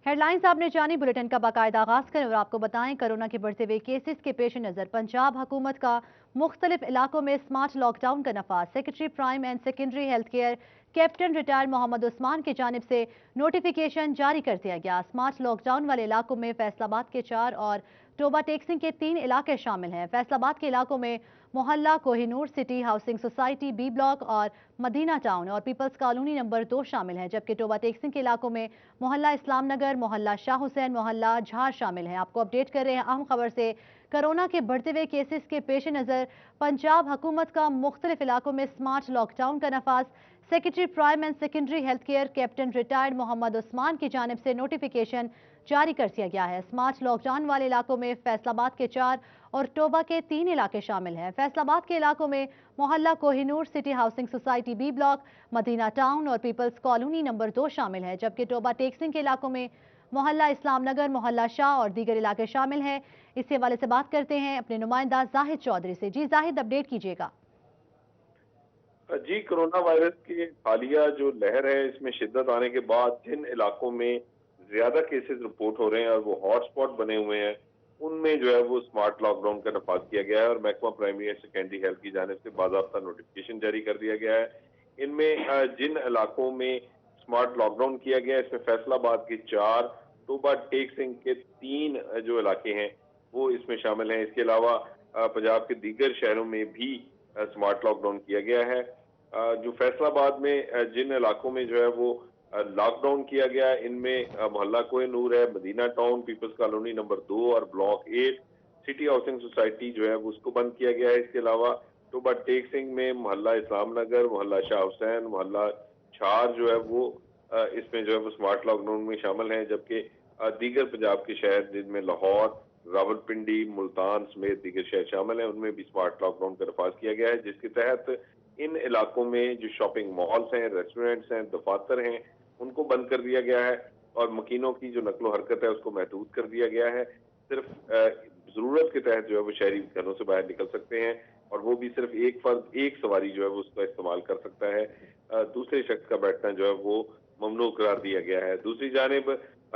Headlines आपने जानी, bulletin का बाकायदा आगाज करें और आपको बताएं कोरोना के बढ़ते हुए केसेस के पेश नज़र पंजाब हुकूमत का मुख्तलिफ इलाकों में स्मार्ट लॉकडाउन का नफाज। Secretary prime and secondary health care captain retired Mohammad Usman की जानिब से नोटिफिकेशन जारी कर दिया गया। स्मार्ट लॉकडाउन वाले इलाकों में फैसलाबाद के 4 और टोबा टेक्सिंग के 3 इलाके शामिल हैं। फैसलाबाद के इलाकों में मोहल्ला Kohinoor city housing society B block और मदीना टाउन और पीपल्स कॉलोनी नंबर 2 शामिल हैं, जबकि टोबा टेक्सिंग के इलाकों में मोहल्ला इस्लाम नगर, मोहल्ला शाह हुसैन, मोहल्ला झार शामिल हैं। आपको अपडेट कर रहे हैं अहम खबर से। कोरोना के बढ़ते हुए केसेस के पेश नज़र पंजाब हुकूमत का मुख्तलिफ इलाकों में स्मार्ट लॉकडाउन का नफाज। Secretary prime and secondary health care captain retired Mohammad Usman की जानिब से नोटिफिकेशन जारी कर दिया गया है। स्मार्ट लॉकडाउन वाले इलाकों में फैसलाबाद के 4 और टोबा के 3 इलाके शामिल हैं। फैसलाबाद के इलाकों में मोहल्ला Kohinoor city housing society B block, Madina town और पीपल्स कॉलोनी नंबर 2 शामिल है, जबकि टोबा टेक्सिंग के इलाकों में मोहल्ला इस्लाम नगर, मोहल्ला शाह और दीगर इलाके शामिल हैं। इसी हवाले से बात करते हैं अपने नुमाइंदा जाहिद चौधरी से। जी जाहिद, अपडेट कीजिएगा। जी, कोरोना वायरस की हालिया जो लहर है, इसमें शिद्दत आने के बाद जिन इलाकों में ज्यादा केसेस रिपोर्ट हो रहे हैं और वो हॉटस्पॉट बने हुए हैं, उनमें जो है वो स्मार्ट लॉकडाउन का नफाज किया गया है और महकमा प्राइमरी एंड सेकेंडरी हेल्थ की जानिब से बाकायदा नोटिफिकेशन जारी कर दिया गया है। इनमें जिन इलाकों में स्मार्ट लॉकडाउन किया गया है, इसमें फैसलाबाद के 4, टोबा टेक सिंह के 3 जो इलाके हैं वो इसमें शामिल हैं। इसके अलावा पंजाब के दीगर शहरों में भी स्मार्ट लॉकडाउन किया गया है। जो फैसलाबाद में जिन इलाकों में जो है वो लॉकडाउन किया गया है, इनमें मोहल्ला कोहिनूर है, Madina town, people's colony number 2 और ब्लॉक 8, सिटी हाउसिंग सोसाइटी जो है वो उसको बंद किया गया है। इसके अलावा टोबा टेक सिंह में मोहल्ला इस्लाम नगर, मोहल्ला शाह हुसैन, मोहल्ला छार जो है वो इसमें जो है वो स्मार्ट लॉकडाउन में शामिल हैं, जबकि दीगर पंजाब के शहर जिनमें लाहौर, रावलपिंडी, मुल्तान समेत दीगर शहर शामिल हैं, उनमें भी स्मार्ट लॉकडाउन का नफाज किया गया है, जिसके तहत इन इलाकों में जो शॉपिंग मॉल्स हैं, रेस्टोरेंट्स हैं, दफातर हैं, उनको बंद कर दिया गया है और मकीनों की जो नकलो हरकत है उसको महदूद कर दिया गया है। सिर्फ जरूरत के तहत जो है वो शहरी घरों से बाहर निकल सकते हैं और वो भी सिर्फ एक फर्द एक सवारी जो है वो उसका इस्तेमाल कर सकता है। दूसरे शख्स का बैठना जो है वो ममनू करार दिया गया है। दूसरी जानिब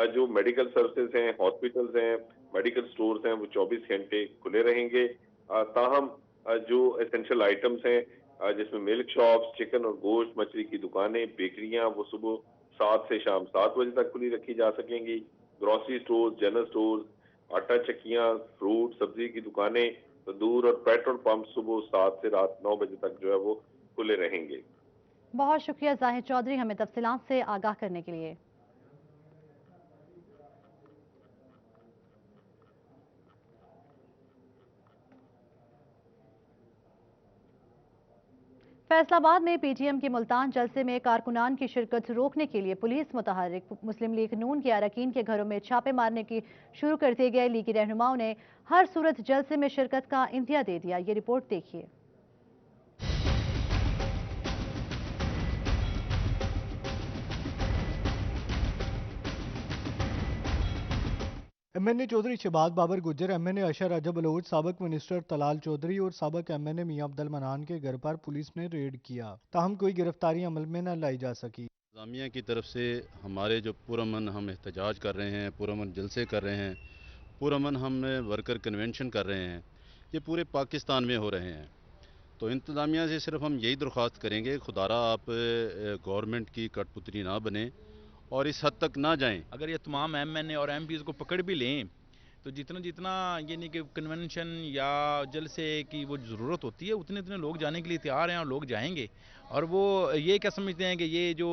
जो मेडिकल सर्विसेज हैं, हॉस्पिटल्स हैं, मेडिकल स्टोर्स हैं, वो 24 घंटे खुले रहेंगे। ताहम जो एसेंशियल आइटम्स हैं जिसमें मिल्क शॉप्स, चिकन और गोश्त, मछली की दुकानें, बेकरियां, वो सुबह 7 से शाम 7 बजे तक खुली रखी जा सकेंगी। ग्रोसरी स्टोर, जनरल स्टोर, आटा चक्कियां, फ्रूट सब्जी की दुकानें, तंदूर और पेट्रोल पंप सुबह 7 से रात 9 बजे तक जो है वो खुले रहेंगे। बहुत शुक्रिया जाहिद चौधरी, हमें तफसीलात से आगाह करने के लिए। फैसलाबाद में पीटीएम के मुल्तान जलसे में कारकुनान की शिरकत रोकने के लिए पुलिस मुतहर्रिक। मुस्लिम लीग नून के अरकान के घरों में छापे मारने की शुरू कर दिए गए। लीगी रहनुमाओं ने हर सूरत जलसे में शिरकत का इंदिया दे दिया। ये रिपोर्ट देखिए। एमएनए चौधरी शहबाज बाबर गुज्जर, एमएनए अशर अजब बलोच, साबिक मिनिस्टर तलाल चौधरी और साबिक एमएनए मियां अब्दुल मनान के घर पर पुलिस ने रेड किया, ताहम कोई गिरफ्तारी अमल में न लाई जा सकी। इंतज़ामिया की तरफ से हमारे जो पुरअमन हम एहतजाज कर रहे हैं, पुरअमन जलसे कर रहे हैं, पुरअमन हम वर्कर कन्वेंशन कर रहे हैं, ये पूरे पाकिस्तान में हो रहे हैं। तो इंतज़ामिया से सिर्फ हम यही दरख्वास्त करेंगे, खुदारा आप गवर्नमेंट की कठपुतली ना बने और इस हद तक ना जाएं। अगर ये तमाम एमएनए और एमपीज़ को पकड़ भी लें तो जितना जितना ये नहीं कि कन्वेंशन या जलसे की वो ज़रूरत होती है, उतने उतने लोग जाने के लिए तैयार हैं और लोग जाएंगे। और वो ये क्या समझते हैं कि ये जो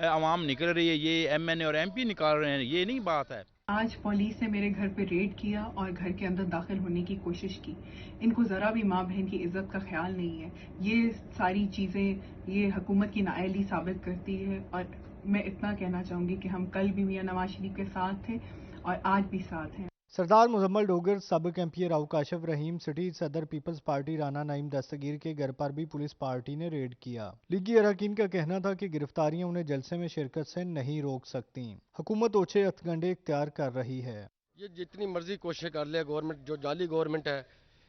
आवाम निकल रही है ये एमएनए और एमपी निकाल रहे हैं, ये नहीं बात है। आज पुलिस ने मेरे घर पे रेड किया और घर के अंदर दाखिल होने की कोशिश की। इनको ज़रा भी माँ बहन की इज्जत का ख्याल नहीं है। ये सारी चीज़ें ये हुकूमत की नाअहली साबित करती है। और मैं इतना कहना चाहूँगी कि हम कल भी मियां नवाज शरीफ के साथ थे और आज भी साथ हैं। सरदार मुजम्मल डोगर, साबिक एमपी राव काशिफ रहीम, सिटी सदर पीपल्स पार्टी राना नईम दस्तगीर के घर पर भी पुलिस पार्टी ने रेड किया। लीगी अरकान का कहना था कि गिरफ्तारियां उन्हें जलसे में शिरकत से नहीं रोक सकती। हुकूमत ओछे हथकंडे इख्तियार कर रही है। ये जितनी मर्जी कोशिश कर ले गवर्नमेंट, जो जाली गवर्नमेंट है,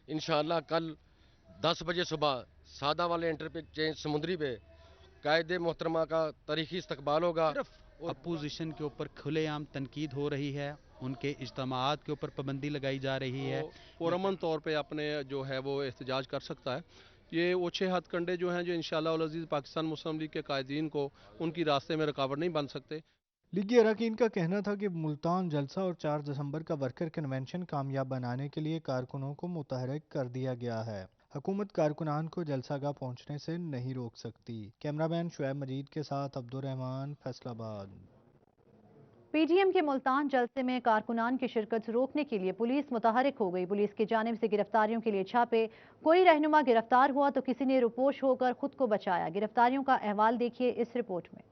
इंशाल्लाह कल 10 बजे सुबह सादा वाले इंटरचेंज समुद्री पे कायदे मोहतरमा का तारीखी इस्तकबाल होगा। सिर्फ अपोजिशन के ऊपर खुलेआम तनकीद हो रही है, उनके इज्तिमाआत के ऊपर पाबंदी लगाई जा रही है। पुरअमन तौर पे अपने जो है वो एहतजाज कर सकता है। ये ओछे हथकंडे जो हैं जो इंशाअल्लाह उल अज़ीज़ पाकिस्तान मुस्लिम लीग के कायदीन को उनकी रास्ते में रुकावट नहीं बन सकते। लीगी अरकान का कहना था कि मुल्तान जलसा और 4 दिसंबर का वर्कर कन्वेंशन कामयाब बनाने के लिए कारकुनों को मुतहरिक कर दिया गया है। हुकूमत कारकुनान को जलसागाह पहुंचने से नहीं रोक सकती। कैमरामैन शुएब मजीद के साथ अब्दुर्रहमान, फैसलाबाद। पीडीएम के मुल्तान जलसे में कारकुनान की शिरकत रोकने के लिए पुलिस मुतहरिक हो गई। पुलिस की जानिब से गिरफ्तारियों के लिए छापे। कोई रहनुमा गिरफ्तार हुआ तो किसी ने रुपोश होकर खुद को बचाया। गिरफ्तारियों का अहवाल देखिए इस रिपोर्ट में।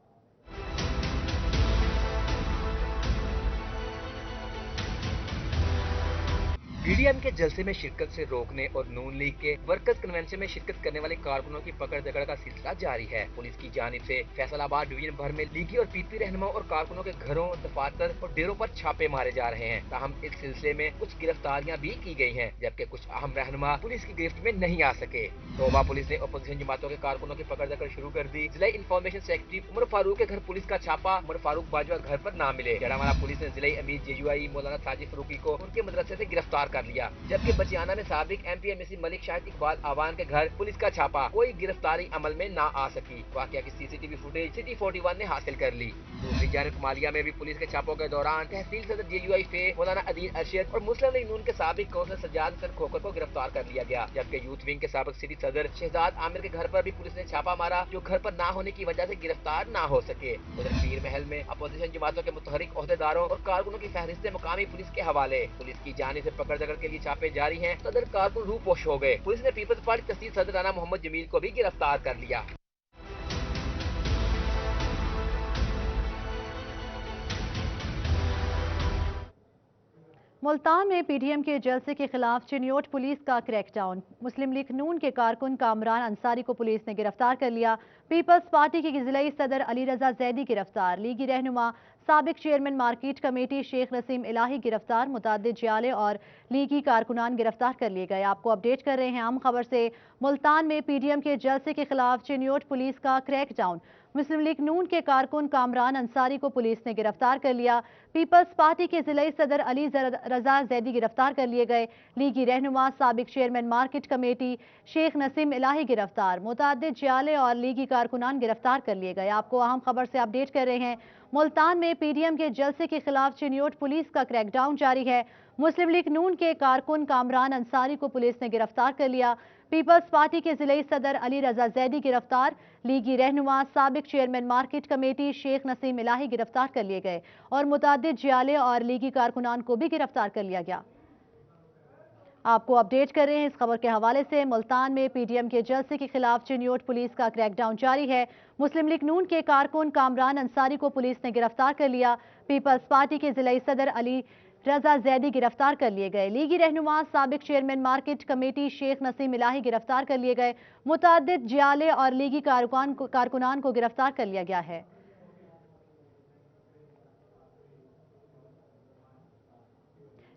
पीडीएम के जलसे में शिरकत से रोकने और नून लीग के वर्कर्स कन्वेंशन में शिरकत करने वाले कारकुनों की पकड़ दकड़ का सिलसिला जारी है। पुलिस की जानिब से फैसलाबाद डिवीजन भर में लीगी और पीपी रहनुमा और कारकुनों के घरों, दफातर और डेरों पर छापे मारे जा रहे हैं। ताहम इस सिलसिले में कुछ गिरफ्तारियां भी की गई हैं, जबकि कुछ अहम रहनुमा पुलिस की गिरफ्त में नहीं आ सके। तोबा पुलिस ने अपोजिशन जमातों के कारकुनों की पकड़ दकड़ शुरू कर दी। जिला इंफॉर्मेशन सेक्रेटरी उमर फारूक के घर पुलिस का छापा। उमर फारूक बाजवा घर पर ना मिले। जड़ावाला पुलिस ने जिला अमीर JUI मौलाना साजिद फरूकी को उनके मदरसे से गिरफ्तार कर लिया, जबकि बचियाना में साबिक MP MSc मलिक शाहिद इकबाल आवान के घर पुलिस का छापा। कोई गिरफ्तारी अमल में ना आ सकी। वाकया की CCTV फुटेज सिटी 41 ने हासिल कर ली। दूसरी जानिब मालिया में भी पुलिस के छापों के दौरान तहसील सदर JUI फे मौलाना अदील अरशद और मुस्लिम लीग नून के साबिक काउंसलर सज्जाद हसन खोखर को गिरफ्तार कर लिया गया, जबकि यूथ विंग के साबिक सिटी सदर शहजाद आमिर के घर पर भी पुलिस ने छापा मारा, जो घर पर ना होने की वजह से गिरफ्तार ना हो सके। उधर पीर महल में अपोजिशन जमातों के मुतहरिक ओहदेदारों और कारकुनों की फहरिस्त मुकामी पुलिस के हवाले। पुलिस की जानिब से पकड़ दकड़ के लिए छापे जारी हैं। सदर कारकुन रूपोश हो गए। पुलिस ने पीपल्स पार्टी तहसील सदर राना मोहम्मद जमील को भी गिरफ्तार कर लिया। मुल्तान में पीडीएम के जलसे के खिलाफ चिन्योट पुलिस का क्रैकडाउन। मुस्लिम लीग नून के कारकुन कामरान अंसारी को पुलिस ने गिरफ्तार कर लिया। पीपल्स पार्टी के जिलाई सदर अली रजा जैदी गिरफ्तार। लीगी रहनुमा साबिक chairman market committee Sheikh Naseem Ilahi गिरफ्तार। मुतादिद जियाले और लीगी कारकुनान गिरफ्तार कर लिए गए। आपको अपडेट कर रहे हैं अहम खबर से। मुल्तान में पीडीएम के जलसे के खिलाफ चिन्योट पुलिस का क्रैकडाउन। मुस्लिम लीग नून के कारकुन कामरान अंसारी को पुलिस ने गिरफ्तार कर लिया। पीपल्स पार्टी के जिलाई सदर अली रजा जैदी गिरफ्तार कर लिए गए। लीगी रहनुमा साबिक chairman market committee Sheikh Naseem Ilahi गिरफ्तार। मुतादिद जियाले और लीगी कारकुनान गिरफ्तार कर लिए गए। आपको अहम खबर से अपडेट कर रहे हैं। मुल्तान में पीडीएम के जलसे के खिलाफ चिन्योट पुलिस का क्रैकडाउन जारी है। मुस्लिम लीग नून के कारकुन कामरान अंसारी को पुलिस ने गिरफ्तार कर लिया। पीपल्स पार्टी के जिलाई सदर अली रजा जैदी गिरफ्तार। लीगी रहनुमा साबिक chairman market committee Sheikh Naseem Ilahi गिरफ्तार कर लिए गए और मुतादिद जियाले और लीगी कारकुनान को भी गिरफ्तार कर लिया गया। आपको अपडेट कर रहे हैं इस खबर के हवाले से। मुल्तान में पीडीएम के जलसे के खिलाफ चिन्योट पुलिस का क्रैकडाउन जारी है। मुस्लिम लीग नून के कारकुन कामरान अंसारी को पुलिस ने गिरफ्तार कर लिया। पीपल्स पार्टी के जिलाई सदर अली रजा जैदी गिरफ्तार कर लिए गए। लीगी रहनुमा साबिक chairman market committee Sheikh Naseem Ilahi गिरफ्तार कर लिए गए। मुतादिद जियाले और लीगी कारकुनान को गिरफ्तार कर लिया गया है।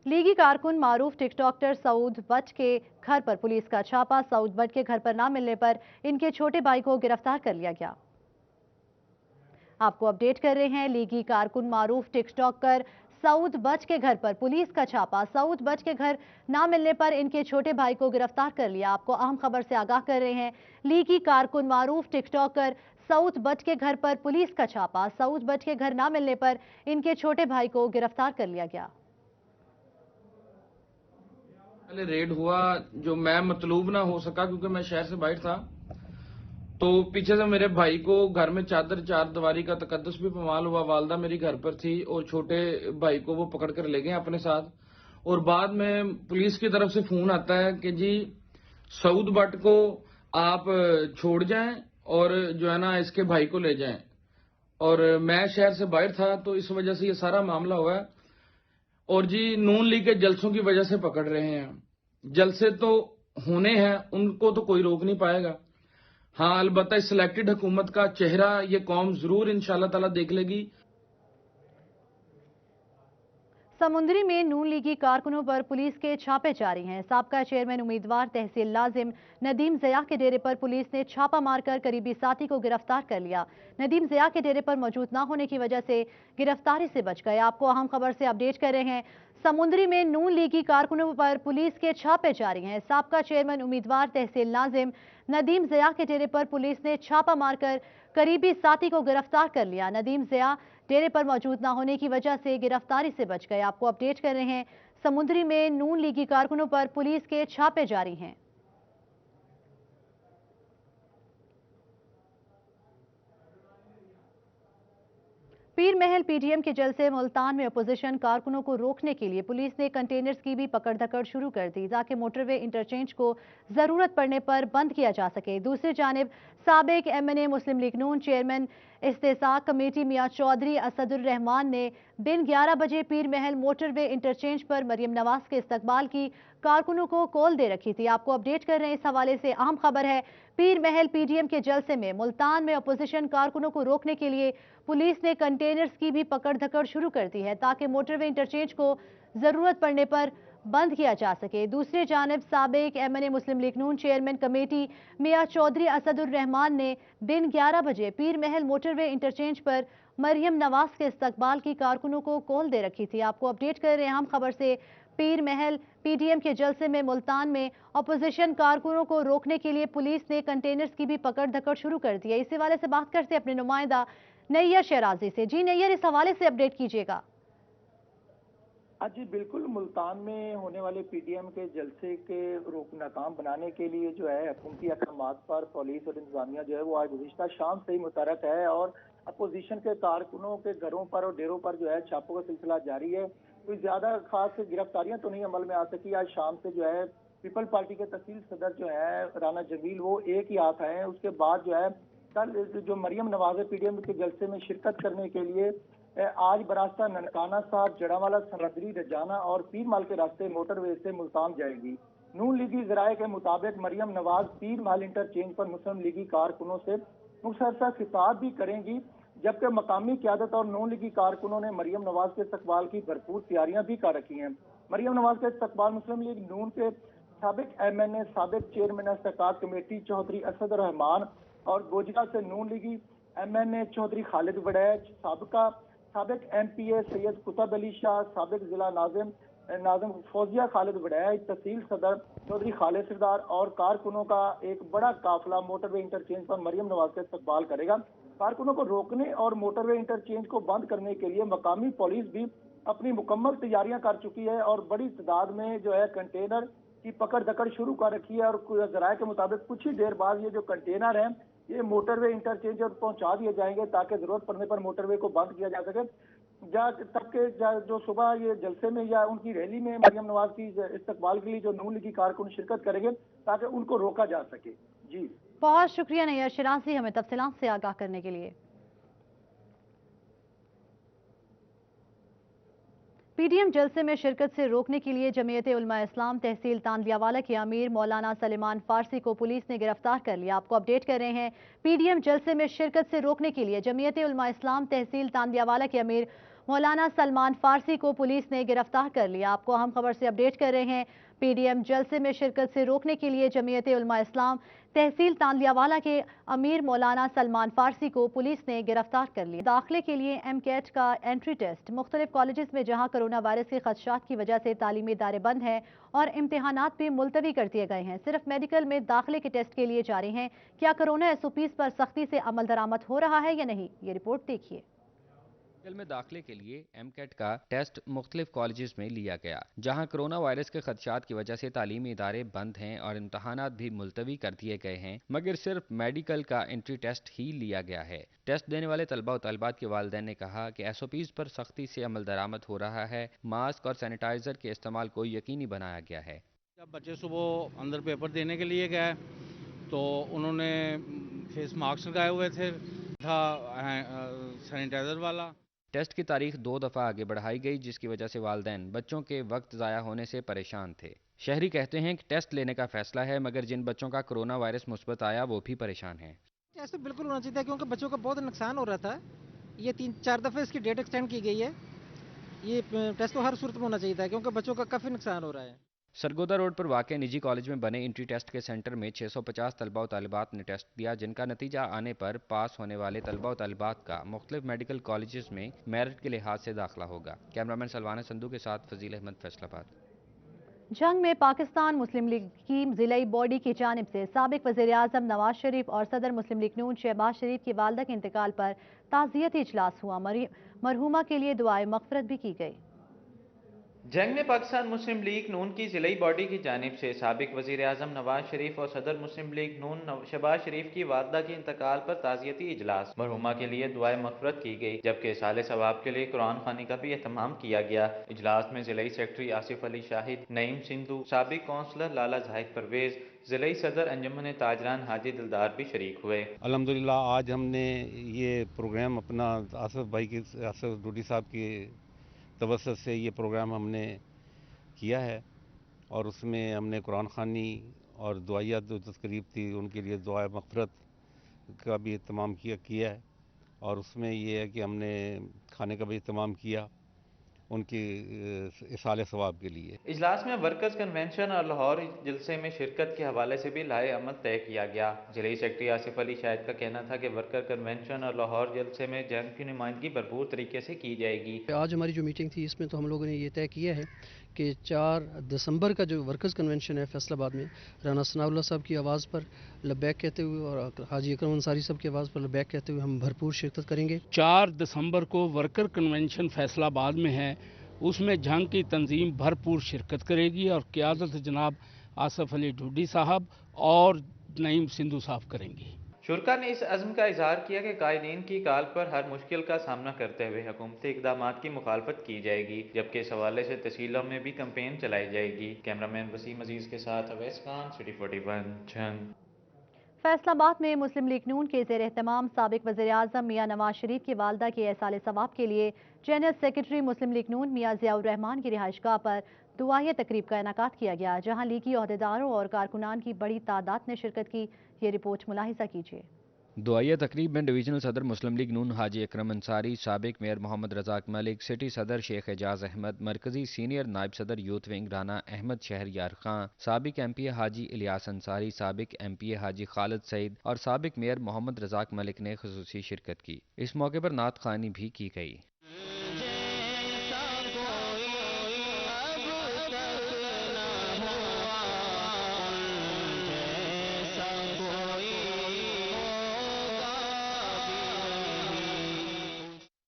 लीगी कारकुन मारूफ टिकटॉकर सऊद बट के घर पर पुलिस का छापा। सऊद बट के घर पर ना मिलने पर इनके छोटे भाई को गिरफ्तार कर लिया गया। आपको अपडेट कर रहे हैं। लीगी कारकुन मारूफ टिकटॉकर सऊद बट के घर पर पुलिस का छापा। सऊद बट के घर ना मिलने पर इनके छोटे भाई को गिरफ्तार कर लिया। आपको अहम खबर से आगाह कर रहे हैं। लीगी कारकुन मारूफ टिकटॉकर सऊद बट के घर पर पुलिस का छापा। सऊद बट के घर ना मिलने पर इनके छोटे भाई को गिरफ्तार कर लिया गया। पहले रेड हुआ, जो मैं मतलूब ना हो सका क्योंकि मैं शहर से बाहर था, तो पीछे से मेरे भाई को घर में चादर चार दीवारी का तकद्दुस भी पमाल हुआ। वालदा मेरी घर पर थी और छोटे भाई को वो पकड़ कर ले गए अपने साथ। और बाद में पुलिस की तरफ से फोन आता है कि जी सऊद बट को आप छोड़ जाएं और जो है ना इसके भाई को ले जाएं। और मैं शहर से बाहर था तो इस वजह से ये सारा मामला हुआ है। और जी नून लीग के जलसों की वजह से पकड़ रहे हैं। जलसे तो होने हैं, उनको तो कोई रोक नहीं पाएगा। हाँ, अलबत्ता सिलेक्टेड हुकूमत का चेहरा ये कौम जरूर इंशाअल्लाह ताला देख लेगी। समुंदरी में नून लीगी कारकुनों पर पुलिस के छापे जारी हैं। साबका चेयरमैन उम्मीदवार तहसील लाजिम नदीम ज़िया के डेरे पर पुलिस ने छापा मारकर करीबी साथी को गिरफ्तार कर लिया। नदीम ज़िया के डेरे पर मौजूद न होने की वजह से गिरफ्तारी से बच गए। आपको अहम खबर से अपडेट कर रहे हैं। समुंदरी में नून लीगी कारकुनों पर पुलिस के छापे जारी हैं। साबका चेयरमैन उम्मीदवार तहसील लाजिम नदीम ज़िया के डेरे पर पुलिस ने छापा मारकर करीबी साथी को गिरफ्तार कर लिया। नदीम ज़िया डेरे पर मौजूद न होने की वजह से गिरफ्तारी से बच गए। आपको अपडेट कर रहे हैं। समुंदरी में नून लीगी कारकुनों पर पुलिस के छापे जारी हैं। पीर महल पीडीएम के जलसे मुल्तान में अपोजिशन कारकुनों को रोकने के लिए पुलिस ने कंटेनर्स की भी पकड़ धकड़ शुरू कर दी ताकि मोटरवे इंटरचेंज को जरूरत पड़ने पर बंद किया जा सके। दूसरी जानिब साबिक एमएनए मुस्लिम लीग नून चेयरमैन इस्तेसाक कमेटी मियां चौधरी असदुर रहमान ने दिन 11 बजे पीर महल मोटरवे इंटरचेंज पर मरियम नवाज के इस्तकबाल की कारकुनों को कॉल दे रखी थी। आपको अपडेट कर रहे हैं। इस हवाले से अहम खबर है। पीर महल पीडीएम के जलसे में मुल्तान में अपोजिशन कारकुनों को रोकने के लिए पुलिस ने कंटेनर्स की भी पकड़ धकड़ शुरू कर दी है ताकि मोटरवे इंटरचेंज को जरूरत पड़ने पर बंद किया जा सके। दूसरी जानिब साबिक एमएनए मुस्लिम लीग नून चेयरमैन कमेटी मियां चौधरी असदुर रहमान ने दिन 11 बजे पीर महल मोटरवे इंटरचेंज पर मरियम नवाज के इस्तकबाल की कारकुनों को कॉल दे रखी थी। आपको अपडेट कर रहे हैं। हम खबर से पीर महल पीडीएम के जलसे में मुल्तान में अपोजिशन कारकुनों को रोकने के लिए पुलिस ने कंटेनर्स की भी पकड़ धकड़ शुरू कर दी है। इसी हवाले से बात करते हैं अपने नुमाइंदा नैयर शराजी से। जी नैयर, इस हवाले से अपडेट कीजिएगा। जी बिल्कुल, मुल्तान में होने वाले पीडीएम के जलसे के रोक नाकाम बनाने के लिए जो है हुकूमती अहकामात पर पुलिस और इंतजामिया जो है वो आज गुज़िश्ता शाम से ही मुतहरक है और अपोजिशन के कारकुनों के घरों पर और डेरों पर जो है छापों का सिलसिला जारी है। कोई ज्यादा खास गिरफ्तारियां तो नहीं अमल में आ सकी। आज शाम से जो है पीपल पार्टी के तहसील सदर जो है राना जमील वो एक ही हाथ आए हैं। उसके बाद जो है कल जो मरियम नवाज पीडीएम के जलसे में शिरकत करने के लिए आज बरास्ता ननकाना साहब जड़ावाला समंदरी रजाना और पीर माल के रास्ते मोटरवे से मुल्तान जाएगी। नून लीगी जराये के मुताबिक मरियम नवाज पीर माल इंटरचेंज पर मुस्लिम लीगी कारकुनों से मुखसरसा खिताब भी करेंगी, जबकि मकामी क़यादत और नून लीगी कारकुनों ने मरियम नवाज के इस्तकबाल की भरपूर तैयारियां भी कर रखी हैं। मरियम नवाज का इस्तकबाल मुस्लिम लीग नून के साबिक एमएनए साबिक चेयरमैन इस्तेकात कमेटी चौधरी असद रहमान और गोजरा से नून लीगी एमएनए चौधरी खालिद वड़ैच, साबिक एमपीए सैयद कुतुब अली शाह, साबिक जिला नाजिम फौजिया खालिद वड़ैच, तहसील सदर चौधरी खालिद सरदार और कारकुनों का एक बड़ा काफिला मोटरवे इंटरचेंज पर मरियम नवाज का इस्तकबाल करेगा। कारकुनों को रोकने और मोटरवे इंटरचेंज को बंद करने के लिए मकामी पुलिस भी अपनी मुकम्मल तैयारियां कर चुकी है और बड़ी तादाद में जो है कंटेनर की पकड़ धकड़ शुरू कर रखी है। और जराये के मुताबिक कुछ ही देर बाद ये जो कंटेनर हैं ये मोटरवे इंटरचेंज और पहुंचा दिए जाएंगे ताकि जरूरत पड़ने पर मोटरवे को बंद किया जा सके। तब के जो सुबह ये जलसे में या उनकी रैली में मरियम नवाज की इस्तकबाल के लिए जो नून लीगी कारकुन शिरकत करेंगे ताकि उनको रोका जा सके। जी बहुत शुक्रिया नैयर शराजी हमें तफसीलात से आगाह करने के लिए। पीडीएम जलसे में शिरकत से रोकने के लिए जमीयत उलमा इस्लाम तहसील तांदियावाला के अमीर मौलाना सलेमान फारसी को पुलिस ने गिरफ्तार कर लिया। आपको अपडेट कर रहे हैं। पीडीएम जलसे में शिरकत से रोकने के लिए जमीयत उलमा इस्लाम तहसील तांदियावाला के अमीर मौलाना सलमान फारसी को पुलिस ने गिरफ्तार कर लिया। आपको अहम खबर से अपडेट कर रहे हैं। पीडीएम जलसे में शिरकत से रोकने के लिए जमीयत उलमा इस्लाम तहसील तांदियावाला के अमीर मौलाना सलमान फारसी को पुलिस ने गिरफ्तार कर लिया। दाखिले के लिए एमकेट का एंट्री टेस्ट मुख्तलिफ कॉलेजेस में जहां कोरोना वायरस के खदशात की वजह से तालीमी इदारे बंद हैं और इम्तिहानात भी मुलतवी कर दिए गए हैं, सिर्फ मेडिकल में दाखिले के टेस्ट के लिए जारी हैं। क्या कोरोना एसओपीज पर सख्ती से अमल दरामद हो रहा है या नहीं, ये रिपोर्ट देखिए। में दाखिले के लिए एमकेट का टेस्ट मुख्तलिफ कॉलेजेस में लिया गया, जहां कोरोना वायरस के खदशात की वजह से तालीमी इदारे बंद हैं और इम्तहानात भी मुलतवी कर दिए गए हैं, मगर सिर्फ मेडिकल का एंट्री टेस्ट ही लिया गया है। टेस्ट देने वाले तलबा और तलबात के वालिदैन ने कहा कि एसओपीज पर सख्ती से अमल दरामद हो रहा है। मास्क और सैनिटाइजर के इस्तेमाल को यकीनी बनाया गया है। जब बच्चे सुबह अंदर पेपर देने के लिए गए तो उन्होंने फेस मास्क लगाए हुए थे, था सैनिटाइजर वाला। टेस्ट की तारीख 2 दफ़ा आगे बढ़ाई गई, जिसकी वजह से वालिदैन बच्चों के वक्त ज़ाया होने से परेशान थे। शहरी कहते हैं कि टेस्ट लेने का फैसला है, मगर जिन बच्चों का कोरोना वायरस मुस्बत आया वो भी परेशान हैं। टेस्ट तो बिल्कुल होना चाहिए क्योंकि बच्चों का बहुत नुकसान हो रहा था। ये 3-4 दफ़े इसकी डेट एक्सटेंड की गई है ये टेस्ट तो हर सूरत में होना चाहिए था क्योंकि बच्चों का काफ़ी नुकसान हो रहा है। सरगोदा रोड पर वाक़ निजी कॉलेज में बने एंट्री टेस्ट के सेंटर में 650 तलबा व तालिबात ने टेस्ट दिया, जिनका नतीजा आने पर पास होने वाले तलबा व तालिबात का मुख्तलिफ मेडिकल कॉलेजेस में मेरिट के लिहाज से दाखिला होगा। कैमरामैन सलवाना संधू के साथ फजील अहमद, फैसलाबाद। जंग में पाकिस्तान मुस्लिम लीग की ज़िलाई बॉडी की जानिब से साबिक वज़ीर आज़म नवाज शरीफ और सदर मुस्लिम लीग नून शहबाज शरीफ की वालदा के इंतकाल पर ताज़ियती इजलास हुआ। मरहूमा के लिए दुआए मग़फ़िरत भी की गई। जंग में पाकिस्तान मुस्लिम लीग नून की ज़िलाई बॉडी की जानिब से साबिक वज़ीर आज़म नवाज शरीफ और सदर मुस्लिम लीग नून शहबाज शरीफ की वालदा के इंतकाल पर ताज़ियती इजलास, मरहूमा के लिए दुआए मग़फ़िरत की गई, जबकि साले सवाब के लिए कुरान ख़वानी का भी एहतमाम किया गया। इजलास में ज़िलाई सेक्रेटरी आसिफ अली शाहिद, नईम सिंधु, साबिक काउंसलर लाला जाहिद परवेज, ज़िलाई सदर अंजुमन ताजरान हाजी दिलदार भी शरीक हुए। अल्हम्दुलिल्लाह आज हमने ये प्रोग्राम अपना आसिफ डूडी साहब की तवस्सुत से ये प्रोग्राम हमने किया है और उसमें हमने कुरान ख़वानी और दुआया जो तकरीब थी उनके लिए दुआ मग़फ़िरत का भी एहतमाम किया है और उसमें ये है कि हमने खाने का भी एहतमाम किया उनकी इसाले सवाब के लिए। इजलास में वर्कर्स कन्वेंशन और लाहौर जलसे में शिरकत के हवाले से भी लाए अमल तय किया गया। ज़िलाई सेक्रेटरी आसिफ अली शाहिद का कहना था कि वर्कर कन्वेंशन और लाहौर जलसे में जंग की नुमाइंदगी भरपूर तरीके से की जाएगी। आज हमारी जो मीटिंग थी इसमें तो हम लोगों ने ये तय किया है कि 4 दिसंबर का जो वर्कर्स कन्वेंशन है फैसलाबाद में, राना सनाउल्लाह साहब की आवाज़ पर लब्बैक कहते हुए और हाजी अकरम अंसारी साहब की आवाज़ पर लब्बैक कहते हुए हम भरपूर शिरकत करेंगे। 4 दिसंबर को वर्कर कन्वेंशन फैसलाबाद में है, उसमें जंग की तंजीम भरपूर शिरकत करेगी और क़यादत जनाब आसिफ अली डूडी साहब और नईम सिंधु साहब करेंगे। शुरका ने इस अज़्म का इजहार किया कि कायदीन की काल पर हर मुश्किल का सामना करते हुए हुकूमती इक़दामात की मुखालफत की जाएगी, जबकि इस हवाले से तहसीलों में भी कैंपेन चलाई जाएगी। कैमरामैन वसीम अजीज़ के साथ अवैस खान, सिटी 41 जंग। फैसलाबाद में मुस्लिम लीग नून के ज़ेर एहतमाम साबिक वज़ीर आज़म मियाँ नवाज शरीफ की वालदा के एहसाले सवाब के लिए जनरल सेक्रेटरी मुस्लिम लीग नून मियाँ ज़ियाउर रहमान की रिहाइशगाह पर दुआए तकरीब का इनेकाद किया गया, जहाँ लीगी अहदेदारों और कारकुनान की बड़ी तादाद ने शिरकत की। ये रिपोर्ट मुलाहिजा कीजिए। दुआया तकरीब में डिवीजनल सदर मुस्लिम लीग नून हाजी अकरम अंसारी, साबिक मेयर मोहम्मद रज़ाक मलिक, सिटी सदर शेख एजाज अहमद, मरकजी सीनियर नायब सदर यूथ विंग राना अहमद शहरयार खां, साबिक MPA हाजी इलियास अंसारी, साबिक MPA हाजी खालिद सईद और साबिक मेयर मोहम्मद रज़ाक मलिक ने खुसूसी शिरकत की। इस मौके पर नात ख़वानी भी की गई।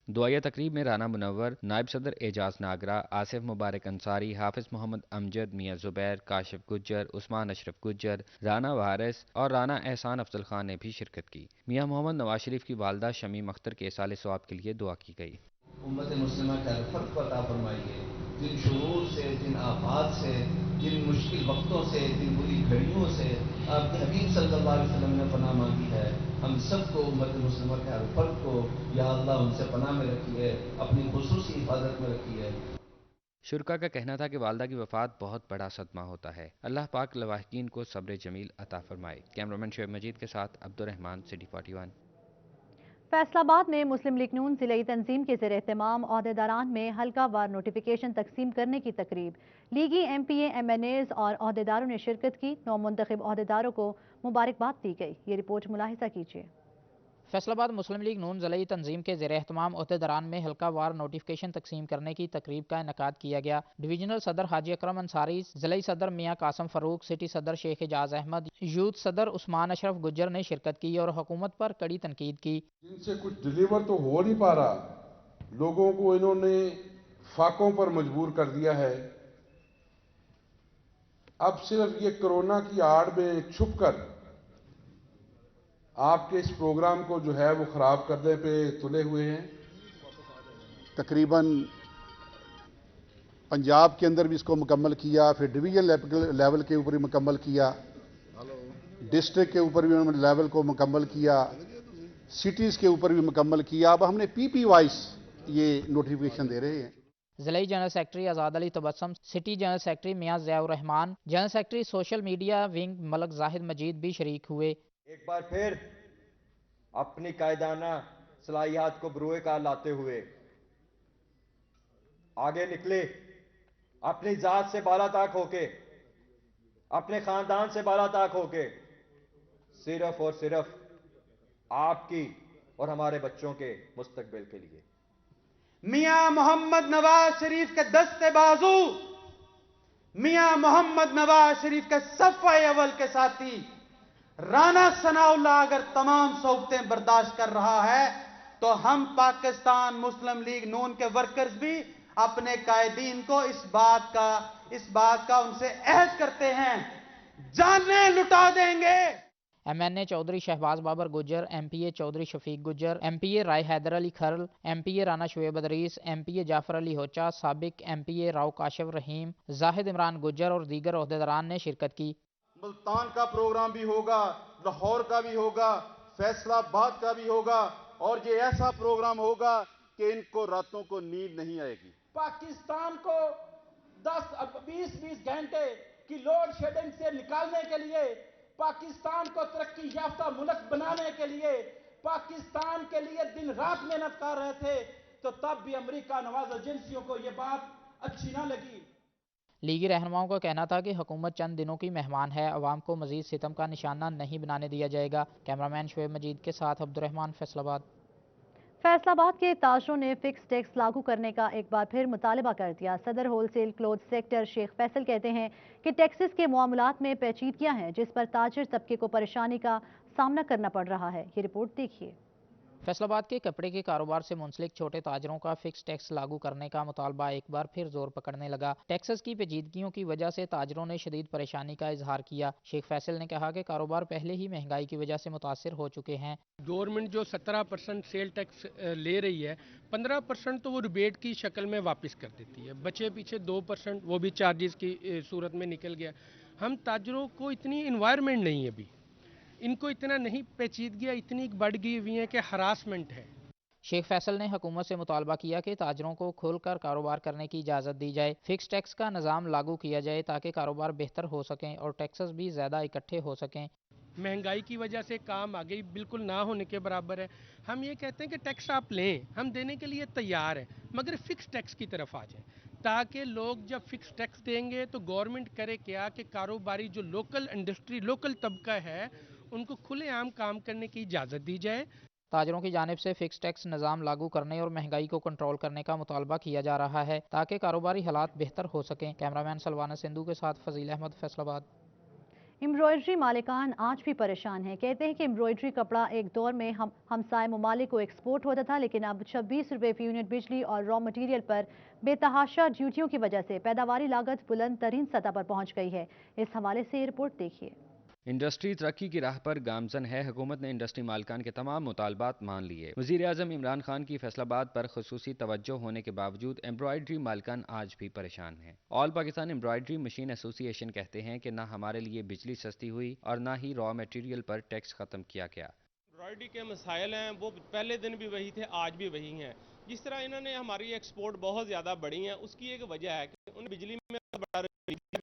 दुआया तकरीब में राना मुनव्वर, नायब सदर एजाज नागरा, आसिफ मुबारक अंसारी, हाफिज मोहम्मद अमजद, मियाँ जुबैर, काशिफ गुज्जर, उस्मान अशरफ गुज्जर, राना वारिस और राना एहसान अफजल खान ने भी शिरकत की। मियाँ मोहम्मद नवाज शरीफ की वालदा शमीम अख्तर के साले सवाब के लिए दुआ की गई। उम्मत मुस्लिमा का फर्क अता फरमाइए, जिन शुरूर से, जिन आफात से, जिन मुश्किल वक्तों से, जिन बुरी घड़ियों से आपके हबीब सल्लल्लाहु अलैहि वसल्लम ने पनाह मांगी है, हम सबको उम्मत मुस्लिमा के हर फर्क को या अल्लाह उनसे पनाह में रखिए, अपनी खुसूसी हिफाजत में रखिए। शुरका का कहना था कि वालदा की वफात बहुत बड़ा सदमा होता है। अल्लाह पाक लवाहिकीन को सब्र जमील अता फरमाए। कैमरामैन शुएब मजीद के साथ अब्दुर्रहमान, सिटी 41। फैसलाबाद में मुस्लिम लीग नून ज़िलाई तंजीम के ज़ेर एहतमाम अहदेदारान में हल्का वार नोटिफिकेशन तकसीम करने की तकरीब, लीगी MPA MNAs और अहदेदारों ने शिरकत की। नौमुंतखब अहदेदारों को मुबारकबाद दी गई। ये रिपोर्ट मुलाहिजा कीजिए। फैसलाबाद मुस्लिम लीग नून ज़िलाई तंजीम के ज़ेर एहतमाम अहदेदारान में हल्का वार नोटिफिकेशन तकसीम करने की तकरीब का इनेकाद किया गया। डिवीजनल सदर हाजी अकरम अंसारी, ज़िलाई सदर मियाँ कासम फ़ारूक, सिटी सदर शेख एजाज अहमद, यूथ सदर उस्मान अशरफ गुज्जर ने शिरकत की और हुकूमत पर कड़ी तनकीद की। जिनसे कुछ डिलीवर तो हो नहीं पा रहा, लोगों को इन्होंने फाकों पर मजबूर कर दिया है। अब सिर्फ ये कोरोना की आड़ में छुपकर आपके इस प्रोग्राम को जो है वो खराब करने पे तुले हुए हैं। तकरीबन पंजाब के अंदर भी इसको मुकम्मल किया, फिर डिवीजन लेवल के ऊपर भी मुकम्मल किया, डिस्ट्रिक्ट के ऊपर भी लेवल को मुकम्मल किया, सिटीज़ के ऊपर भी मुकम्मल किया। अब हमने PP वाइज ये नोटिफिकेशन दे रहे हैं। ज़िलाई general secretary Azad Ali Tabassum, city general secretary मियाँ Ziaur Rahman, general secretary social media wing Malik Zahid Majeed भी शरीक हुए। एक बार फिर अपनी कायदाना सलाहियत को बरूए कार लाते हुए आगे निकले, अपनी जात से बालाताक होके, अपने खानदान से बालाताक होके, सिर्फ और सिर्फ आपकी और हमारे बच्चों के मुस्तकबिल के लिए। मियां मोहम्मद नवाज शरीफ के दस्ते बाजू, मियां मोहम्मद नवाज शरीफ के सफ़े अव्वल के साथी राना सनाउल्लाह अगर तमाम सौगतें बर्दाश्त कर रहा है, तो हम पाकिस्तान मुस्लिम लीग नून के वर्कर्स भी अपने कायदीन को इस बात का उनसे अहद करते हैं, जानें लुटा देंगे। MNA Chaudhary Shahbaz Babar Gujjar, MPA Chaudhary Shafiq Gujjar, MPA राय हैदर अली खरल, MPA राना शुएब अदरीस, MPA जाफर अली होचा, साबिक MPA राव काशिफ रहीम, जाहिद इमरान गुज्जर और दीगर ओहदेदारान ने शिरकत की। मुल्तान का प्रोग्राम भी होगा, लाहौर का भी होगा, फैसलाबाद का भी होगा, और ये ऐसा प्रोग्राम होगा कि इनको रातों को नींद नहीं आएगी। पाकिस्तान को 10-20 घंटे की लोड शेडिंग से निकालने के लिए, पाकिस्तान को तरक्की याफ्ता मुल्क बनाने के लिए, पाकिस्तान के लिए दिन रात मेहनत कर रहे थे, तो तब भी अमेरिका नवाज एजेंसियों को यह बात अच्छी ना लगी। लीगी रहनुमाओं का कहना था कि हुकूमत चंद दिनों की मेहमान है, अवाम को मजीद सितम का निशाना नहीं बनाने दिया जाएगा। कैमरामैन शुएब मजीद के साथ अब्दुर्रहमान, फैसलाबाद। फैसलाबाद के ताजरों ने फिक्स टैक्स लागू करने का एक बार फिर मुतालबा कर दिया। सदर wholesale cloth sector Sheikh Faisal कहते हैं कि टैक्सेस के मामलात में पेचीदगियां हैं, जिस पर ताजिर तबके को परेशानी का सामना करना पड़ रहा है। ये रिपोर्ट देखिए। फैसलाबाद के कपड़े के कारोबार से मुंसलिक छोटे ताजरों का फिक्स टैक्स लागू करने का मुतालबा एक बार फिर जोर पकड़ने लगा। टैक्सेस की पेचीदगियों की वजह से ताजरों ने शदीद परेशानी का इजहार किया। शेख फैसल ने कहा कि कारोबार पहले ही महंगाई की वजह से मुतासिर हो चुके हैं। गवर्नमेंट जो 17% सेल टैक्स ले रही है, 15% तो वो रिबेट की शक्ल में वापस कर देती है, बचे पीछे 2% वो भी चार्जेस की सूरत में निकल गया। हम ताजरों को इतनी इन्वायरमेंट नहीं है, अभी इनको इतना नहीं पेचीदगियाँ इतनी बढ़ गई हुई हैं कि हरासमेंट है। शेख फैसल ने हुकूमत से मुतालबा किया कि ताजरों को खुलकर कारोबार करने की इजाज़त दी जाए, फिक्स टैक्स का निज़ाम लागू किया जाए ताकि कारोबार बेहतर हो सकें और टैक्सेस भी ज़्यादा इकट्ठे हो सकें। महंगाई की वजह से काम आगे बिल्कुल ना होने के बराबर है। हम ये कहते हैं कि टैक्स आप लें, हम देने के लिए तैयार हैं, मगर फिक्स टैक्स की तरफ आ जाए, ताकि लोग जब फिक्स टैक्स देंगे तो गवर्नमेंट करे क्या कि कारोबारी जो लोकल इंडस्ट्री लोकल तबका है उनको खुलेआम काम करने की इजाज़त दी जाए। ताजरों की जानिब से फिक्स टैक्स निज़ाम लागू करने और महंगाई को कंट्रोल करने का मुतालबा किया जा रहा है ताकि कारोबारी हालात बेहतर हो सकें। कैमरामैन सलवाना सिंधु के साथ फजील अहमद, फैसलाबाद। एम्ब्रॉयडरी मालिकान आज भी परेशान हैं। कहते हैं कि एम्ब्रॉयडरी कपड़ा एक दौर में हमसाए ममालिक को एक्सपोर्ट होता था, लेकिन अब 26 रुपये फी यूनिट बिजली और रॉ मटीरियल पर बेतहाशा ड्यूटियों की वजह से पैदावारी लागत बुलंद तरीन सतह पर पहुँच गई है। इस हवाले से ये रिपोर्ट देखिए। इंडस्ट्री तरक्की की राह पर गामजन है। हुकूमत ने इंडस्ट्री मालिकान के तमाम मुतालबात मान लिए। वज़ीर आज़म इमरान खान की फैसलाबाद पर खुसूसी तवज्जो होने के बावजूद एम्ब्रॉयडरी मालिकान आज भी परेशान हैं। All Pakistan embroidery machine association कहते हैं कि न हमारे लिए बिजली सस्ती हुई और न ही रॉ मटेरियल पर टैक्स खत्म किया गया। एम्ब्रॉयडरी के मसाइल हैं वो पहले दिन भी वही थे, आज भी वही हैं। जिस तरह इन्होंने हमारी एक्सपोर्ट बहुत ज़्यादा बढ़ी है, उसकी एक वजह है कि उन्हें बिजली में बड़ा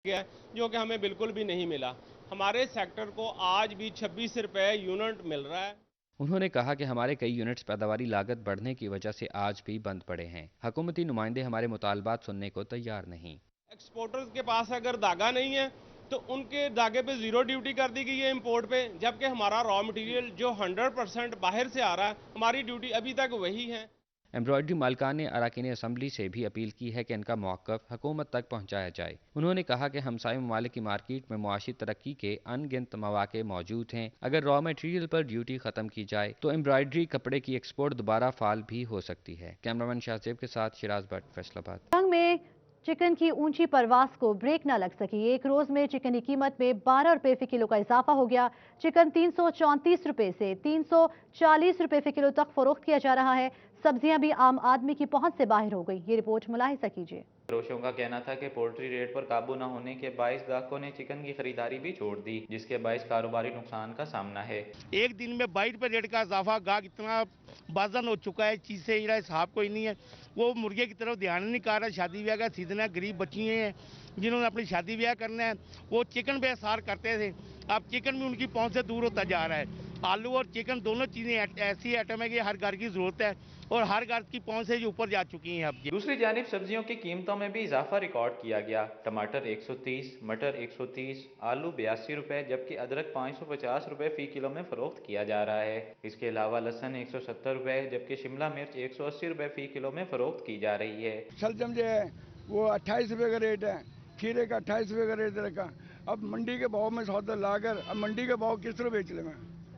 गया जो कि हमें बिल्कुल भी नहीं मिला। हमारे सेक्टर को आज भी 26 रुपये यूनिट मिल रहा है। उन्होंने कहा कि हमारे कई यूनिट्स पैदावारी लागत बढ़ने की वजह से आज भी बंद पड़े हैं। हुकूमती नुमाइंदे हमारे मुतालबात सुनने को तैयार नहीं। एक्सपोर्टर्स के पास अगर धागा नहीं है तो उनके धागे पे जीरो ड्यूटी कर दी गई है इंपोर्ट पे, जबकि हमारा रॉ मटेरियल जो 100% बाहर से आ रहा है, हमारी ड्यूटी अभी तक वही है। एम्ब्रॉयडरी मालिकान ने अरकान असम्बली से भी अपील की है कि इनका मौक़िफ़ हुकूमत तक पहुँचाया जाए। उन्होंने कहा कि हमसाए ममालिक की मार्केट में मुआशी तरक्की के अनगिनत मौक़े मौजूद हैं। अगर रॉ मटेरियल पर ड्यूटी ख़त्म की जाए तो एम्ब्रॉयडरी कपड़े की एक्सपोर्ट दोबारा फाल भी हो सकती है। कैमरामैन शाहजेब के साथ शिराज भट्ट, फैसलाबाद। में चिकन की ऊंची परवास को ब्रेक न लग सकी। एक रोज में चिकन की कीमत में 12 रुपए फी किलो का इजाफा हो गया। चिकन 334 रुपए से 340 रुपए फी किलो तक फरोख्त किया जा रहा है। सब्जियां भी आम आदमी की पहुंच से बाहर हो गई। ये रिपोर्ट मुलाहिजा कीजिए। फरोशों का कहना था कि पोल्ट्री रेट पर काबू न होने के बाइस ग्राहकों ने चिकन की खरीदारी भी छोड़ दी, जिसके बाइस कारोबारी नुकसान का सामना है। एक दिन में 22 रुपए रेट का इजाफा, गाहक इतना बाजन हो चुका है, चीज से हिसाब कोई नहीं है। वो मुर्गे की तरफ ध्यान नहीं कर रहा। शादी ब्याह का सीजन है, गरीब बच्चियाँ हैं जिन्होंने अपनी शादी ब्याह करना है, वो चिकन पे सार करते थे। अब चिकन भी उनकी पहुंच से दूर होता जा रहा है। आलू और चिकन दोनों चीज़ें ऐसी आइटम है कि हर घर की ज़रूरत है और हर घर की पहुंच से जो ऊपर जा चुकी हैं अब। दूसरी जानिब सब्जियों की कीमतों में भी इजाफा रिकॉर्ड किया गया। टमाटर 130, मटर 130, आलू 82 रुपए जबकि अदरक 550 रुपए फी किलो में फरोख्त किया जा रहा है। इसके अलावा लहसुन 170 रुपए जबकि शिमला मिर्च 180 रुपए फी किलो में फरोख्त की जा रही है। शलजम जो है वो 28 रुपए का रेट है, खीरे का 28 रुपए का रेट रखा। अब मंडी के भाव में सौदा लाकर अब मंडी के भाव किस तरह बेच लेंगे?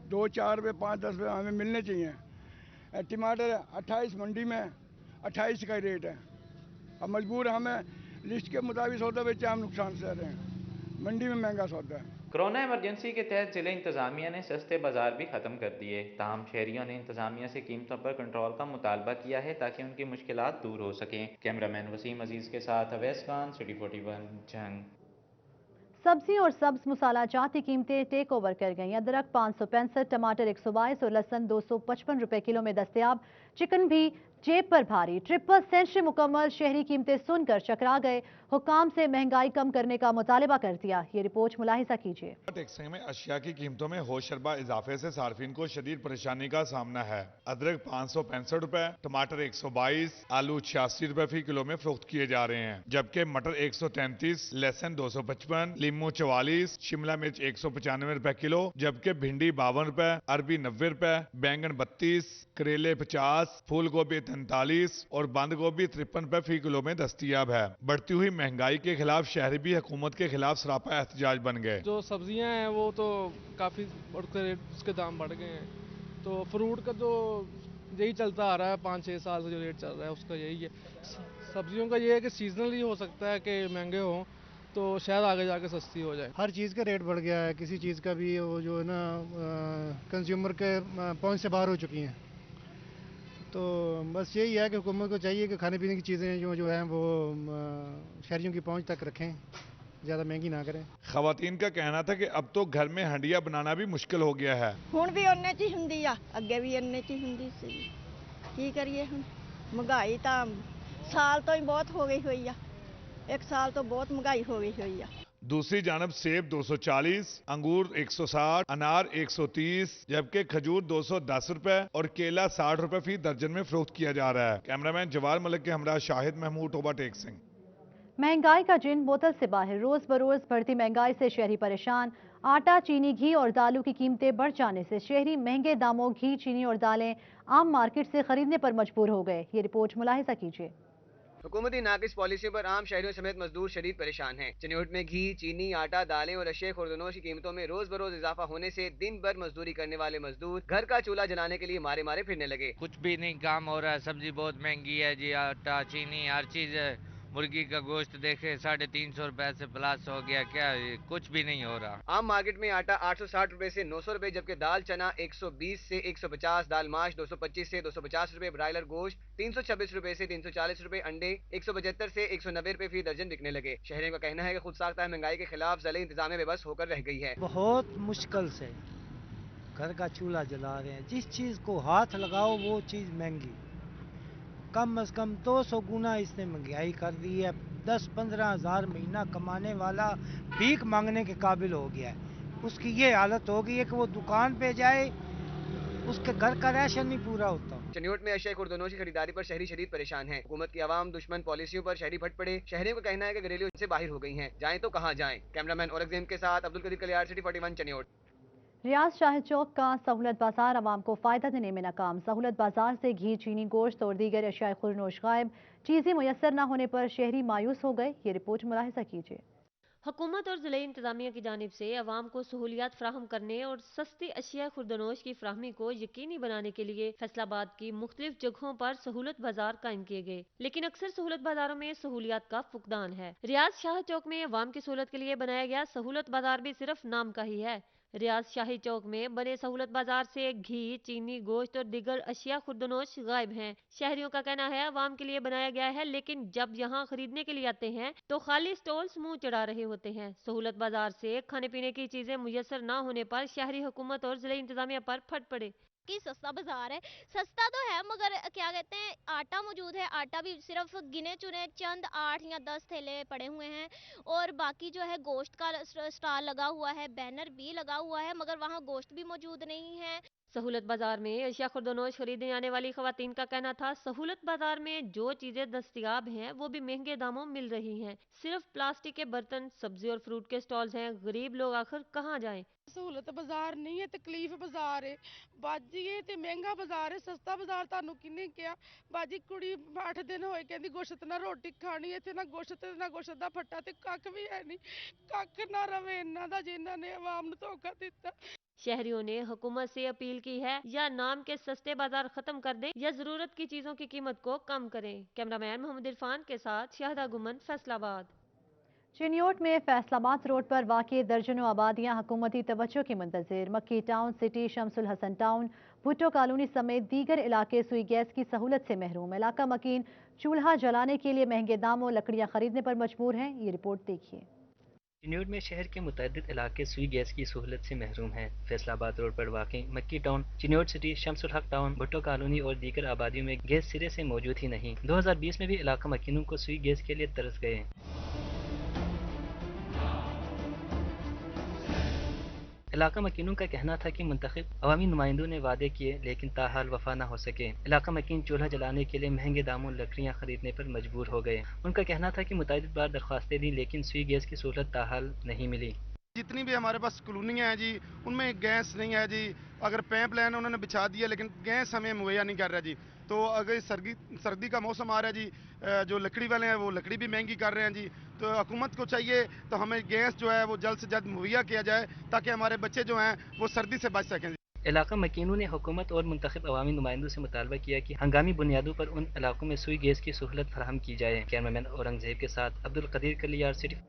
2, 4 रुपए, 5, 10 रुपए हमें मिलने चाहिए। टमाटर 28 मंडी में 28 का रेट है। अब मजबूर हमें लिस्ट के मुताबिक सौदा बेचे, हम नुकसान से रहे हैं। मंडी में महंगा सौदा है। कोरोना इमरजेंसी के तहत जिले इंतजामिया ने सस्ते बाजार भी खत्म कर दिए। ताहम शहरियों ने इंतजामिया से कीमतों पर कंट्रोल का मुतालबा किया है ताकि उनकी मुश्किलात दूर हो सकें। कैमरामैन वसीम अजीज के साथ अवैस खान, सिटी 41 जंग। सब्जी और सब्ज मसाला जात की कीमतें टेक ओवर कर गईं। अदरक 565, टमाटर 122 और लहसुन 255 रुपए किलो में दस्तयाब। चिकन भी जेब पर भारी। ट्रिपल सेंचुरी मुकम्मल, शहरी कीमतें सुनकर चकरा गए। हुकाम से महंगाई कम करने का मुतालबा कर दिया। ये रिपोर्ट मुलाहिजा कीजिए। टैक्सिंग में अशिया की कीमतों में होशरबा इजाफे से सार्फिन को शदीद परेशानी का सामना है। अदरक 565 रुपए, टमाटर 122, आलू 86 रुपए फी किलो में फरोख्त किए जा रहे हैं जबकि मटर 133, लहसुन 255, लीमू 44, शिमला मिर्च 195 रुपए किलो जबकि भिंडी 52 रुपए, अरबी 90 रुपए, बैंगन 32, करेले 50, फूल गोभी 43 और बंद गोभी 53 रुपए फी किलो में दस्तयाब है। बढ़ती हुई महंगाई के खिलाफ शहरी भी हुकूमत के खिलाफ सरापा एहतजाज बन गए। जो सब्जियां हैं वो तो काफ़ी उसके दाम बढ़ गए हैं, तो फ्रूट का तो यही चलता आ रहा है 5-6 साल से जो रेट चल रहा है उसका यही है। सब्जियों का ये है कि सीजनली हो सकता है कि महंगे हों तो शायद आगे जाके सस्ती हो जाए। हर चीज़ का रेट बढ़ गया है, किसी चीज़ का भी वो जो है ना कंज्यूमर के पहुंच से बाहर हो चुकी हैं। तो बस यही है कि हुकूमत को चाहिए कि खाने पीने की चीज़ें जो हैं वो शहरियों की पहुंच तक रखें, ज़्यादा महंगी ना करें। खवातीन का कहना था कि अब तो घर में हंडिया बनाना भी मुश्किल हो गया है। ਹੁਣ ਵੀ ਉਹਨੇ ਚ ਹੀ ਹੁੰਦੀ ਆ, ਅੱਗੇ ਵੀ ਇੰਨੇ ਚ ਹੀ ਹੁੰਦੀ ਸੀ। ਕੀ ਕਰੀਏ ਹੁਣ? ਮਹਿੰਗਾਈ ਤਾਂ ਸਾਲ ਤੋਂ ਹੀ ਬਹੁਤ ਹੋ ਗਈ ਹੋਈ ਆ। ਇੱਕ ਸਾਲ ਤੋਂ ਬਹੁਤ ਮਹਿੰਗਾਈ ਹੋ ਗਈ ਹੋਈ ਆ। दूसरी जानब सेब 240, अंगूर 160, अनार 130 जबकि खजूर 210 रुपए और केला 60 रुपए फी दर्जन में फरोख्त किया जा रहा है। कैमरामैन जवार मलिक के हमरा शाहिद महमूद, ओवरटेक सिंह। महंगाई का जिन बोतल से बाहर। रोज बरोज बढ़ती महंगाई से शहरी परेशान। आटा, चीनी, घी और दालों की कीमतें बढ़ जाने से शहरी महंगे दामों घी, चीनी और दालें आम मार्केट से खरीदने पर मजबूर हो गए। ये रिपोर्ट मुलाहिजा कीजिए। हुकूमती नाकिस पॉलिसियों पर आम शहरियों समेत मजदूर शदीद परेशान हैं। चिन्होट में घी, चीनी, आटा, दालें और अशिया खुर्दनोश की कीमतों में रोज बरोज इजाफा होने से दिन भर मजदूरी करने वाले मजदूर घर का चूल्हा जलाने के लिए मारे मारे फिरने लगे। कुछ भी नहीं काम हो रहा है, सब्जी बहुत महंगी है जी, आटा, चीनी, हर चीज है। मुर्गी का गोश्त देखे 350 रुपए से प्लस हो गया, क्या कुछ भी नहीं हो रहा। आम मार्केट में आटा 860 रुपए से 900 रुपए जबकि दाल चना 120 से 150, दाल माश 225 से 250 रुपए, ब्रायलर गोश्त 326 रुपए से 340 रुपए, अंडे 175 से 190 रुपए फी दर्जन बिकने लगे। शहरियों का कहना है कि खुद साख्ता महंगाई के खिलाफ जिले इंतजामिया बेबस होकर रह गई है। बहुत मुश्किल से घर का चूल्हा जला रहे हैं, जिस चीज को हाथ लगाओ वो चीज महंगी। कम से कम 200 गुना इसने महंगाई कर दी है। 10-15 हज़ार महीना कमाने वाला भीख मांगने के काबिल हो गया है। उसकी ये हालत हो गई है कि वो दुकान पे जाए उसके घर का राशन नहीं पूरा होता। चिन्होट में अशिया खुर्दनोश की खरीदारी पर शहरी शदीद परेशान है। हुकूमत की आवाम दुश्मन पॉलिसियों पर शहरी फट पड़े। शहरियों का कहना है कि घरेलू से बाहर हो गई हैं, जाएं तो कहां जाएं। कैमरामैन औरंगजेब के साथ अब्दुल कदीर कलियार, सिटी 41 चिन्होट। रियाज शाहिद चौक का सहूलत बाजार आवाम को फायदा देने में नाकाम। सहूलत बाजार से घी, चीनी, गोश्त और दीगर अशिया खुर्दनोश गायब। चीजें मुयसर न होने पर शहरी मायूस हो गए। ये रिपोर्ट मुलाहिजा कीजिए। हुकूमत और ज़िले इंतजामिया की जानिब से अवाम को सहूलियात फ्राहम करने और सस्ती अशिया खुर्दनोश की फ्राहमी को यकीनी बनाने के लिए फैसलाबाद की मुख्तलिफ जगहों पर सहूलत बाजार कायम किए गए, लेकिन अक्सर सहूलत बाजारों में सहूलियात का फुकदान है। रियाज शाह चौक में अवाम की सहूलत के लिए बनाया गया सहूलत बाजार भी सिर्फ नाम का ही है। रियाज शाही चौक में बने सहूलत बाजार से घी, चीनी, गोश्त और दीगर अशिया खुर्दनोश गायब हैं। शहरियों का कहना है अवाम के लिए बनाया गया है, लेकिन जब यहाँ खरीदने के लिए आते हैं तो खाली स्टॉल्स मुंह चढ़ा रहे होते हैं। सहूलत बाजार से खाने पीने की चीजें मुयसर न होने पर शहरी हुकूमत और जिले इंतजामिया पर फट पड़े। वाकई सस्ता बाजार है। सस्ता तो है मगर क्या कहते हैं आटा मौजूद है, आटा भी सिर्फ गिने चुने चंद 8 या 10 थैले पड़े हुए हैं और बाकी जो है गोश्त का स्टॉल लगा हुआ है, बैनर भी लगा हुआ है मगर वहाँ गोश्त भी मौजूद नहीं है। सहूलत बाजार में अशिया खुर्दनोश खरीदने आने वाली खवातीन का कहना था सहूलत बाजार में जो चीजें दस्तयाब हैं वो भी महंगे दामों मिल रही हैं। सिर्फ प्लास्टिक के बर्तन, सब्जी और फ्रूट के स्टॉल्स हैं। गरीब लोग आखिर कहाँ जाएं? सहूलत बाजार नहीं है, तकलीफ बाजार है बाजी, ये ते महंगा बाजार है। सस्ता बाजार ਤੁਹਾਨੂੰ ਕਿੰਨੇ ਕਿਹਾ ਬਾਜੀ, ਕੁੜੀ 8 ਦਿਨ ਹੋਏ ਕਹਿੰਦੀ ਗੋਸ਼ਤ ਨਾਲ ਰੋਟੀ ਖਾਣੀ, ਇੱਥੇ ਨਾ ਗੋਸ਼ਤ ਦਾ ਫੱਟਾ ਤੇ ਕੱਖ ਵੀ ਹੈ ਨਹੀਂ, ਕੱਖ ਨਾ ਰਵੇ ਇਹਨਾਂ ਦਾ ਜਿਨ੍ਹਾਂ ਨੇ ਆਵਾਮ ਨੂੰ ਧੋਖਾ ਦਿੱਤਾ। शहरियों ने हुकूमत से अपील की है या नाम के सस्ते बाजार खत्म कर दें या जरूरत की चीजों की कीमत को कम करें। कैमरामैन मोहम्मद इरफान के साथ शाहदा गुमन, फैसलाबाद। चिन्योट में फैसलाबाद रोड पर वाक़ई दर्जनों आबादियां हुकूमती तवज्जो की मुंतज़िर। Makki town city, Shamsul Hasan town, Bhutto colony समेत दीगर इलाके सुई गैस की सहूलत से महरूम। इलाका मकीन चूल्हा जलाने के लिए महंगे दामों लकड़ियाँ खरीदने पर मजबूर हैं। ये रिपोर्ट देखिए। चिन्योट में शहर के मुतअद्दिद इलाके सुई गैस की सहूलत से महरूम हैं। फैसलाबाद रोड पर वाक़ई मक्की टाउन, चिन्योट सिटी, शमसुल हक टाउन, भुट्टो कॉलोनी और दीगर आबादियों में गैस सिरे से मौजूद ही नहीं। 2020 में भी इलाका मकीनों को सुई गैस के लिए तरस गए। इलाका मकीनों का कहना था कि मुंतखब अवामी नुमाइंदों ने वादे किए लेकिन ताहाल वफा न हो सके। इलाका मकीन चूल्हा जलाने के लिए महंगे दामों लकड़ियाँ खरीदने पर मजबूर हो गए। उनका कहना था कि मुतअद्दिद बार दरख्वास्तें दी लेकिन सुई गैस की सहूलत ताहाल नहीं मिली। जितनी भी हमारे पास कॉलोनियाँ हैं जी, उनमें गैस नहीं है जी। अगर पाइप लाइन उन्होंने बिछा दिया लेकिन गैस हमें मुहैया नहीं कर रहा जी। तो अगर सर्दी का मौसम आ रहा है जी, जो लकड़ी वाले हैं वो लकड़ी भी महंगी कर रहे हैं जी। तो हुकूमत को चाहिए तो हमें गैस जो है वो जल्द से जल्द मुहैया किया जाए ताकि हमारे बच्चे जो हैं वो सर्दी से बच सकें। इलाका मकीनों ने हुकूमत और मुंतखब अवामी नुमाइंदों से मुतालबा किया कि हंगामी बुनियादों पर उन इलाकों में सुई गैस की सहूलत फराहम की जाए। कैमरामैन औरंगजेब के साथ अब्दुल कदीर कलियार, सिटी।